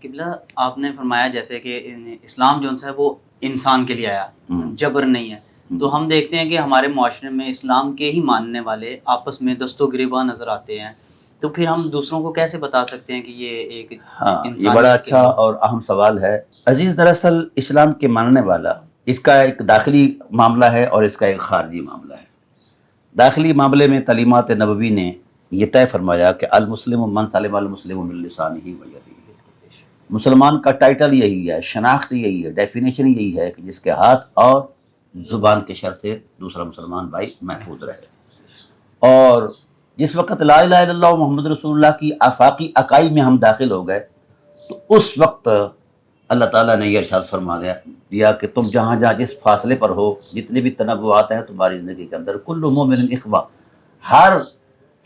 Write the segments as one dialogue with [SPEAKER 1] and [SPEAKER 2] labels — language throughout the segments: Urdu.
[SPEAKER 1] قبلہ آپ نے فرمایا جیسے کہ اسلام جو ہے وہ انسان کے لیے آیا، جبر نہیں ہے، تو ہم دیکھتے ہیں کہ ہمارے معاشرے میں اسلام کے ہی ماننے والے آپس میں دست و گریباں نظر آتے ہیں، تو پھر ہم دوسروں کو کیسے بتا سکتے ہیں کہ یہ ایک
[SPEAKER 2] یہ بڑا اچھا اور اہم سوال ہے عزیز۔ دراصل اسلام کے ماننے والا، اس کا ایک داخلی معاملہ ہے اور اس کا ایک خارجی معاملہ ہے۔ داخلی معاملے میں تعلیمات نبوی نے یہ طے فرمایا کہ المسلم من سلم المسلم من لسانہ و یدہ۔ مسلمان کا ٹائٹل یہی ہے، شناخت یہی ہے، ڈیفینیشن یہی ہے کہ جس کے ہاتھ اور زبان کے شر سے دوسرا مسلمان بھائی محفوظ رہے۔ اور جس وقت لا الہ الا اللہ محمد رسول اللہ کی آفاقی عقائد میں ہم داخل ہو گئے تو اس وقت اللہ تعالیٰ نے یہ ارشاد فرما دیا کہ تم جہاں جہاں جس فاصلے پر ہو، جتنے بھی تنوعات ہیں تمہاری زندگی کے اندر، کل مومن اخوہ، ہر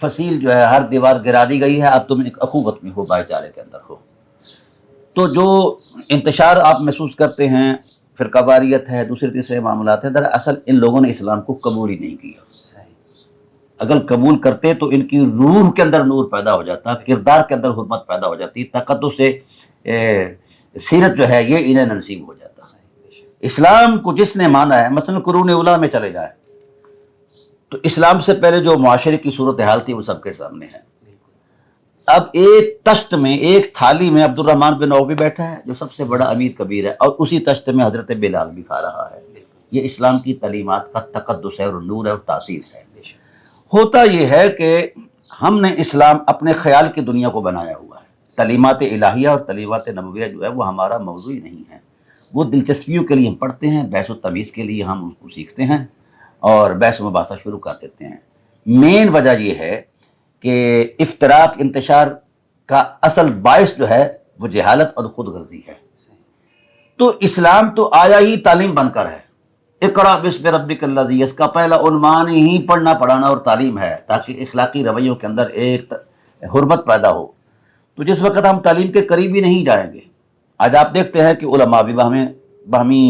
[SPEAKER 2] فصیل جو ہے، ہر دیوار گرا دی گئی ہے، اب تم ایک اخوت میں ہو، بھائی چارے کے اندر ہو۔ تو جو انتشار آپ محسوس کرتے ہیں، فرقہ واریت ہے، دوسرے تیسرے معاملات ہیں، دراصل ان لوگوں نے اسلام کو قبول ہی نہیں کیا۔ اگر قبول کرتے تو ان کی روح کے اندر نور پیدا ہو جاتا، کردار کے اندر حرمت پیدا ہو جاتی، تقدس سیرت جو ہے یہ انہیں نصیب ہو جاتا۔ اسلام کو جس نے مانا ہے، مثلا قرون اولیٰ میں چلے جائے تو اسلام سے پہلے جو معاشرے کی صورتحال تھی وہ سب کے سامنے ہے۔ اب ایک تشت میں، ایک تھالی میں عبد الرحمن بن عوف بھی بیٹھا ہے جو سب سے بڑا امیر کبیر ہے، اور اسی تشت میں حضرت بلال بھی کھا رہا ہے۔ یہ اسلام کی تعلیمات کا تقدس ہے اور نور ہے اور تاثیر ہے۔ ہوتا یہ ہے کہ ہم نے اسلام اپنے خیال کی دنیا کو بنایا ہوا ہے۔ تعلیمات الہیہ اور تعلیمات نبویہ جو ہے وہ ہمارا موضوع ہی نہیں ہے۔ وہ دلچسپیوں کے لیے ہم پڑھتے ہیں، بحث و تمیز کے لیے ہم اس کو سیکھتے ہیں اور بحث و مباحثہ شروع کر دیتے ہیں۔ مین وجہ یہ ہے کہ افتراق انتشار کا اصل باعث جو ہے وہ جہالت اور خود غرضی ہے۔ تو اسلام تو آیا ہی تعلیم بن کر ہے۔ اقرأ باسم ربک الذی، اس کا پہلا عنوان ہی پڑھنا پڑھانا اور تعلیم ہے، تاکہ اخلاقی رویوں کے اندر ایک حرمت پیدا ہو۔ تو جس وقت ہم تعلیم کے قریب ہی نہیں جائیں گے، آج آپ دیکھتے ہیں کہ علماء بھی باہمی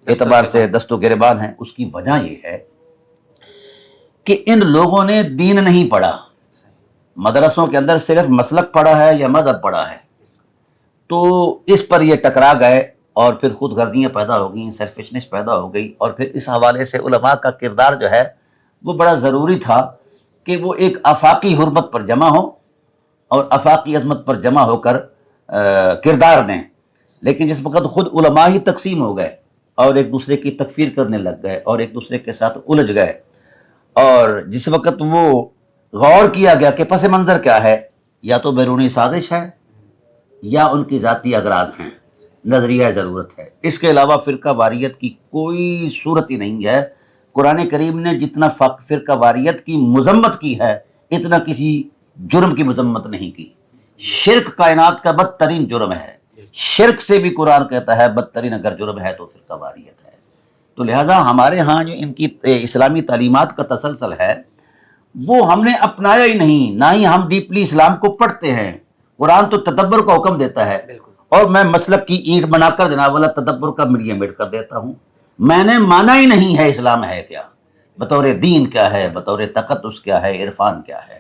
[SPEAKER 2] اعتبار سے دست و گریبان ہیں۔ اس کی وجہ یہ ہے کہ ان لوگوں نے دین نہیں پڑھا، مدرسوں کے اندر صرف مسلک پڑھا ہے یا مذہب پڑھا ہے، تو اس پر یہ ٹکرا گئے اور پھر خود غرضیاں پیدا ہو گئیں، سیلفشنس پیدا ہو گئی، اور پھر اس حوالے سے علماء کا کردار جو ہے وہ بڑا ضروری تھا کہ وہ ایک آفاقی حرمت پر جمع ہو اور آفاقی عظمت پر جمع ہو کر کردار دیں۔ لیکن جس وقت خود علماء ہی تقسیم ہو گئے اور ایک دوسرے کی تکفیر کرنے لگ گئے اور ایک دوسرے کے ساتھ الجھ گئے، اور جس وقت وہ غور کیا گیا کہ پس منظر کیا ہے، یا تو بیرونی سازش ہے یا ان کی ذاتی اغراض ہیں، نظریہ ضرورت ہے، اس کے علاوہ فرقہ واریت کی کوئی صورت ہی نہیں ہے۔ قرآن کریم نے جتنا فرقہ واریت کی مذمت کی ہے اتنا کسی جرم کی مذمت نہیں کی۔ شرک کائنات کا بدترین جرم ہے، شرک سے بھی قرآن کہتا ہے بدترین اگر جرم ہے تو فرقہ واریت ہے۔ تو لہذا ہمارے ہاں جو ان کی اسلامی تعلیمات کا تسلسل ہے وہ ہم نے اپنایا ہی نہیں، نہ ہی ہم ڈیپلی اسلام کو پڑھتے ہیں۔ قرآن تو تدبر کا حکم دیتا ہے، اور میں مسلک کی اینٹ بنا کر جناب والا تدبر کا میڈ کر دیتا ہوں۔ میں نے مانا ہی نہیں ہے اسلام ہے کیا، بطور دین کیا ہے، بطور تقدس کیا ہے، عرفان کیا ہے۔